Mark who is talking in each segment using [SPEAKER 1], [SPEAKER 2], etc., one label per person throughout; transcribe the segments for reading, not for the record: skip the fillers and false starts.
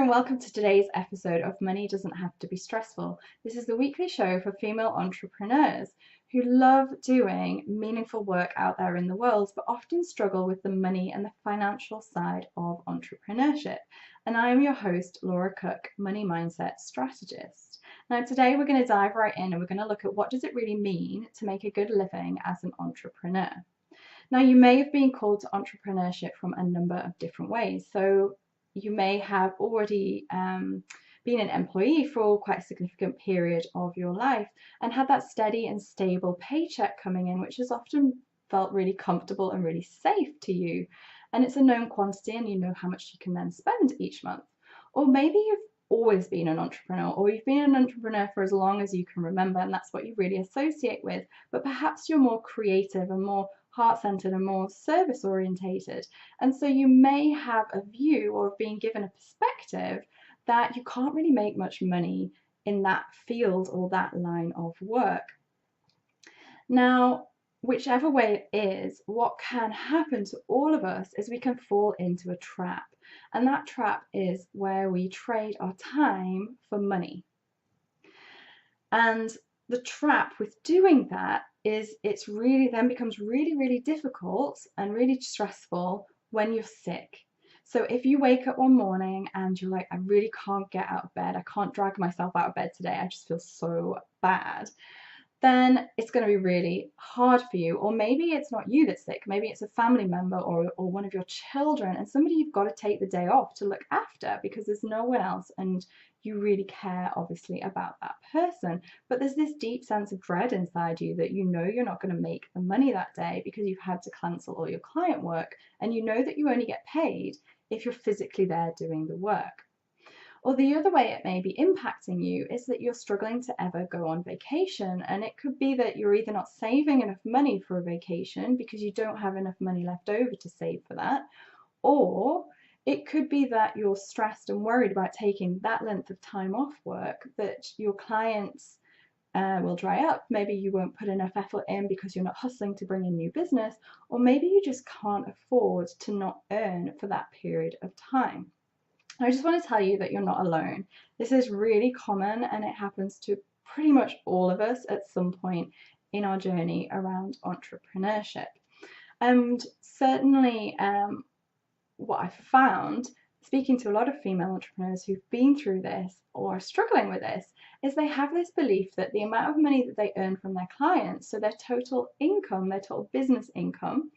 [SPEAKER 1] and welcome to today's episode of Money Doesn't Have to Be Stressful. This is the weekly show for female entrepreneurs who love doing meaningful work out there in the world, but often struggle with the money and the financial side of entrepreneurship. And I am your host, Laura Cook, Money Mindset Strategist. Now today we're going to dive right in and we're going to look at what does it really mean to make a good living as an entrepreneur. Now you may have been called to entrepreneurship from a number of different ways. So you may have already been an employee for quite a significant period of your life and had that steady and stable paycheck coming in, which has often felt really comfortable and really safe to you. And it's a known quantity and you know how much you can then spend each month. Or maybe you've always been an entrepreneur, or you've been an entrepreneur for as long as you can remember, and that's what you really associate with. But perhaps you're more creative and more heart-centered and more service orientated, and so you may have a view or being given a perspective that you can't really make much money in that field or that line of work. Now, whichever way it is, what can happen to all of us is we can fall into a trap, and that trap is where we trade our time for money. And the trap with doing that is it's really then becomes really difficult and really stressful when you're sick. So if you wake up one morning and you're like, I really can't get out of bed, I can't drag myself out of bed today, I just feel so bad, then it's going to be really hard for you. Or maybe it's not you that's sick, maybe it's a family member or one of your children, and somebody you've got to take the day off to look after because there's no one else and you really care obviously about that person. But there's this deep sense of dread inside you that you know you're not going to make the money that day because you've had to cancel all your client work, and you know that you only get paid if you're physically there doing the work. Or the other way it may be impacting you is that you're struggling to ever go on vacation, and it could be that you're either not saving enough money for a vacation because you don't have enough money left over to save for that, or it could be that you're stressed and worried about taking that length of time off work that your clients will dry up. Maybe you won't put enough effort in because you're not hustling to bring in new business, or maybe you just can't afford to not earn for that period of time. I just want to tell you that you're not alone. This is really common and it happens to pretty much all of us at some point in our journey around entrepreneurship. And certainly what I've found, speaking to a lot of female entrepreneurs who've been through this or are struggling with this, is they have this belief that the amount of money that they earn from their clients, so their total income, their total business income,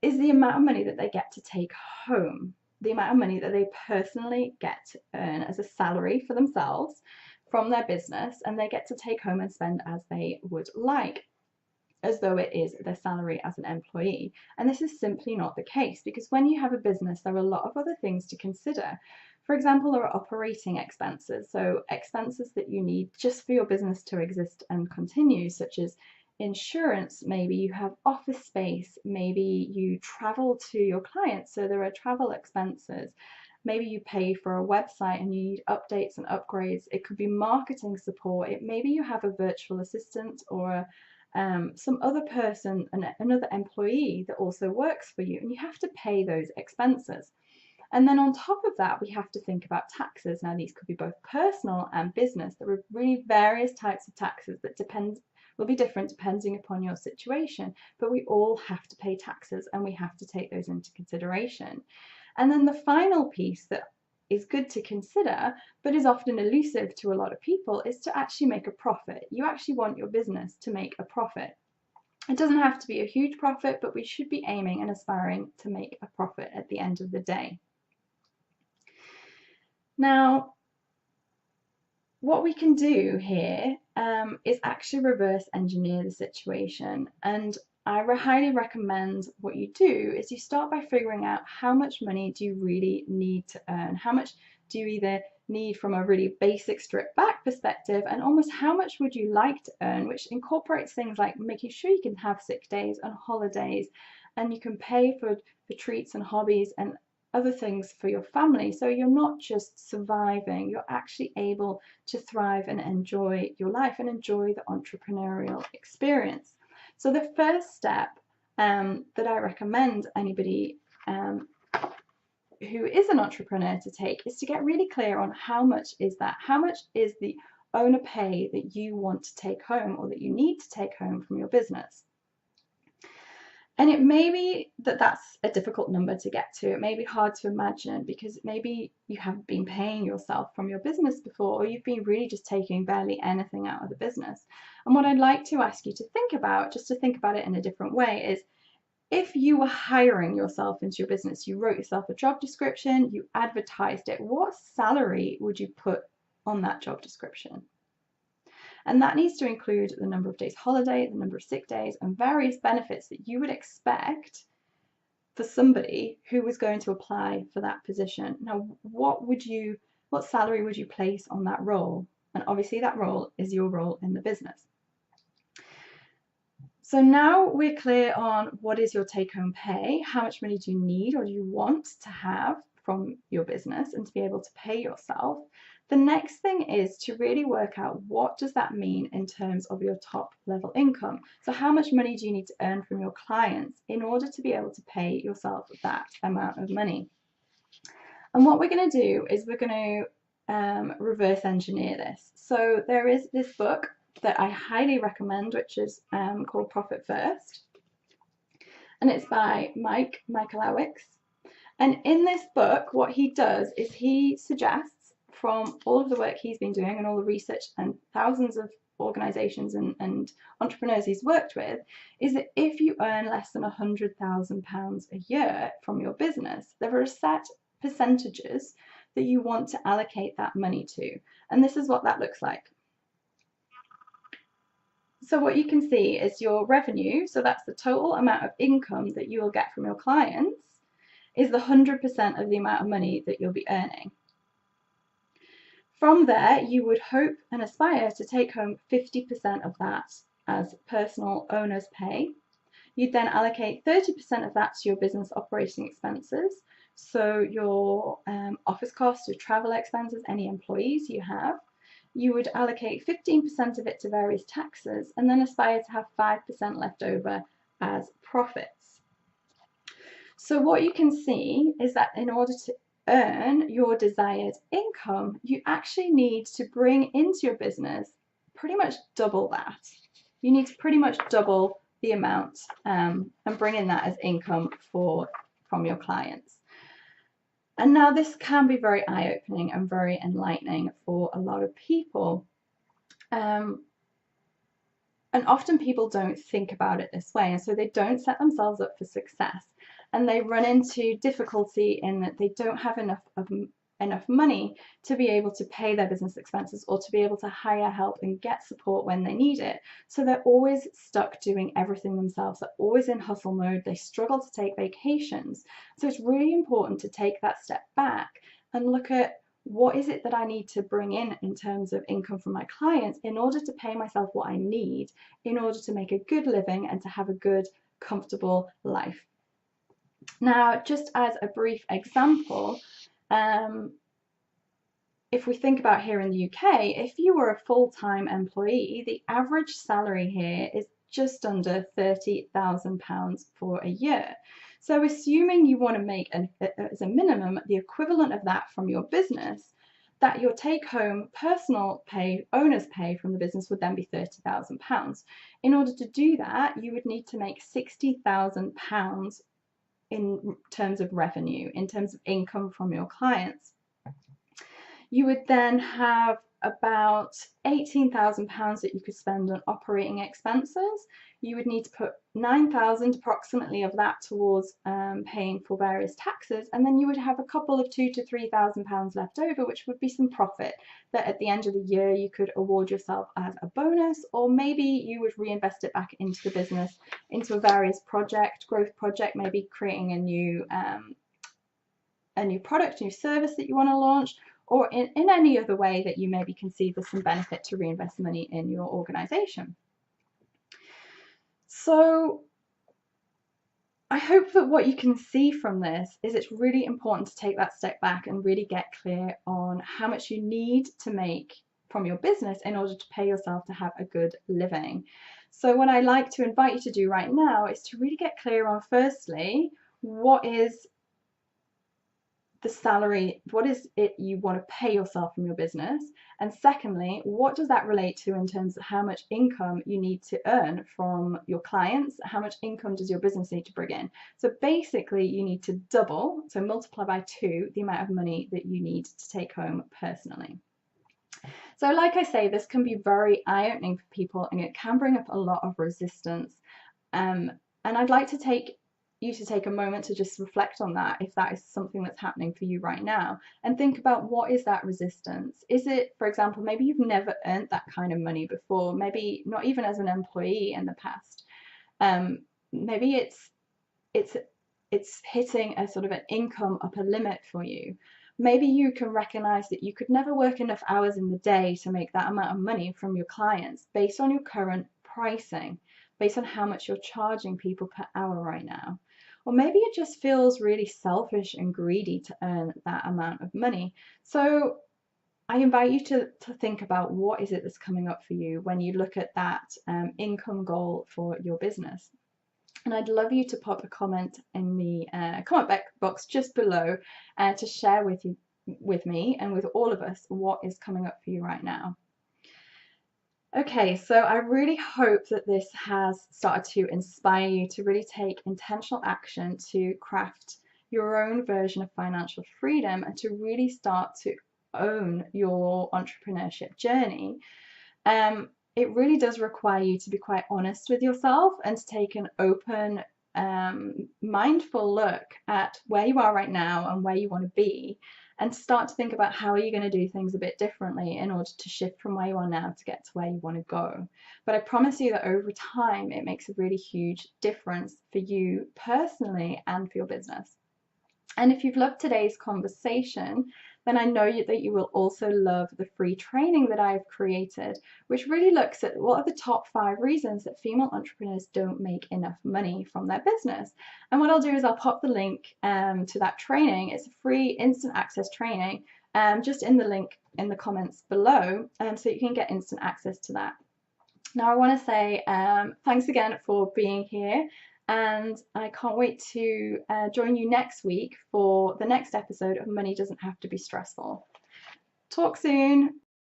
[SPEAKER 1] is the amount of money that they get to take home. The amount of money that they personally get to earn as a salary for themselves from their business, and they get to take home and spend as they would like, as though it is their salary as an employee. And this is simply not the case, because when you have a business, there are a lot of other things to consider. For example, there are operating expenses, so expenses that you need just for your business to exist and continue, such as insurance, maybe you have office space, maybe you travel to your clients, so there are travel expenses. Maybe you pay for a website and you need updates and upgrades. It could be marketing support. Maybe you have a virtual assistant or some other person, another employee that also works for you, and you have to pay those expenses. And then on top of that, we have to think about taxes. Now, these could be both personal and business. There are really various types of taxes that will be different depending upon your situation, but we all have to pay taxes and we have to take those into consideration. And then the final piece that is good to consider, but is often elusive to a lot of people, is to actually make a profit. You actually want your business to make a profit. It doesn't have to be a huge profit, but we should be aiming and aspiring to make a profit at the end of the day. Now, what we can do here is actually reverse engineer the situation, and I highly recommend what you do is you start by figuring out how much money do you really need to earn, how much do you either need from a really basic stripped back perspective, and almost how much would you like to earn, which incorporates things like making sure you can have sick days and holidays, and you can pay for treats and hobbies and other things for your family, so you're not just surviving, you're actually able to thrive and enjoy your life and enjoy the entrepreneurial experience. So the first step that I recommend anybody who is an entrepreneur to take is to get really clear on how much is that? How much is the owner pay that you want to take home or that you need to take home from your business? And it may be that that's a difficult number to get to. It may be hard to imagine because maybe you haven't been paying yourself from your business before, or you've been really just taking barely anything out of the business. And what I'd like to ask you to think about, just to think about it in a different way, is if you were hiring yourself into your business, you wrote yourself a job description, you advertised it, what salary would you put on that job description? And that needs to include the number of days holiday, the number of sick days, and various benefits that you would expect for somebody who was going to apply for that position. Now, what salary would you place on that role? And obviously that role is your role in the business. So now we're clear on what is your take-home pay, how much money do you need or do you want to have from your business and to be able to pay yourself. The next thing is to really work out what does that mean in terms of your top level income. So how much money do you need to earn from your clients in order to be able to pay yourself that amount of money? And what we're going to do is we're going to reverse engineer this. So there is this book that I highly recommend, which is called Profit First. And it's by Michael Owicks. And in this book, what he does is he suggests from all of the work he's been doing and all the research and thousands of organizations and entrepreneurs he's worked with, is that if you earn less than £100,000 a year from your business, there are set percentages that you want to allocate that money to. And this is what that looks like. So what you can see is your revenue, so that's the total amount of income that you will get from your clients, is the 100% of the amount of money that you'll be earning. From there, you would hope and aspire to take home 50% of that as personal owner's pay. You'd then allocate 30% of that to your business operating expenses, so your office costs, your travel expenses, any employees you have. You would allocate 15% of it to various taxes and then aspire to have 5% left over as profits. So what you can see is that in order to earn your desired income, you actually need to bring into your business pretty much double that. You need to pretty much double the amount and bring in that as income from your clients. And now this can be very eye-opening and very enlightening for a lot of people. And often people don't think about it this way, and so they don't set themselves up for success. And they run into difficulty in that they don't have enough money to be able to pay their business expenses or to be able to hire help and get support when they need it. So they're always stuck doing everything themselves. They're always in hustle mode. They struggle to take vacations. So it's really important to take that step back and look at what is it that I need to bring in terms of income from my clients in order to pay myself what I need in order to make a good living and to have a good, comfortable life. Now, just as a brief example, if we think about here in the UK, if you were a full-time employee, the average salary here is just under £30,000 for a year. So assuming you want to make as a minimum the equivalent of that from your business, that your take-home personal pay, owner's pay from the business would then be £30,000. In order to do that, you would need to make £60,000 in terms of revenue, in terms of income from your clients. You would then have about £18,000 that you could spend on operating expenses. You would need to put £9,000 approximately of that towards paying for various taxes, and then you would have a couple of £2,000 to £3,000 left over, which would be some profit that at the end of the year you could award yourself as a bonus, or maybe you would reinvest it back into the business, into a various growth project, maybe creating a new product, new service that you want to launch, or in any other way that you maybe conceive there's some benefit to reinvest money in your organization. So I hope that what you can see from this is it's really important to take that step back and really get clear on how much you need to make from your business in order to pay yourself to have a good living. So what I like to invite you to do right now is to really get clear on, firstly, what is the salary, what is it you want to pay yourself from your business? And secondly, what does that relate to in terms of how much income you need to earn from your clients? How much income does your business need to bring in? So basically, you need to double, so multiply by 2, the amount of money that you need to take home personally. So like I say, this can be very eye-opening for people, and it can bring up a lot of resistance. And I'd like to take you to take a moment to just reflect on that, if that is something that's happening for you right now, and think about, what is that resistance? Is it, for example, maybe you've never earned that kind of money before, maybe not even as an employee in the past. Maybe it's it's hitting a sort of an income upper limit for you. Maybe you can recognize that you could never work enough hours in the day to make that amount of money from your clients based on your current pricing, based on how much you're charging people per hour right now. Or maybe it just feels really selfish and greedy to earn that amount of money. So I invite you to think about, what is it that's coming up for you when you look at that income goal for your business. And I'd love you to pop a comment in the comment box just below to share with me and with all of us, what is coming up for you right now. Okay, so I really hope that this has started to inspire you to really take intentional action to craft your own version of financial freedom, and to really start to own your entrepreneurship journey. It really does require you to be quite honest with yourself, and to take an open, mindful look at where you are right now and where you want to be, and to start to think about, how are you going to do things a bit differently in order to shift from where you are now to get to where you want to go. But I promise you that over time, it makes a really huge difference for you personally and for your business. And if you've loved today's conversation, then I know that you will also love the free training that I've created, which really looks at what are the top 5 reasons that female entrepreneurs don't make enough money from their business. And what I'll do is I'll pop the link to that training. It's a free instant access training, just in the link in the comments below, so you can get instant access to that. Now, I want to say thanks again for being here, and I can't wait to join you next week for the next episode of Money Doesn't Have to Be Stressful. Talk soon.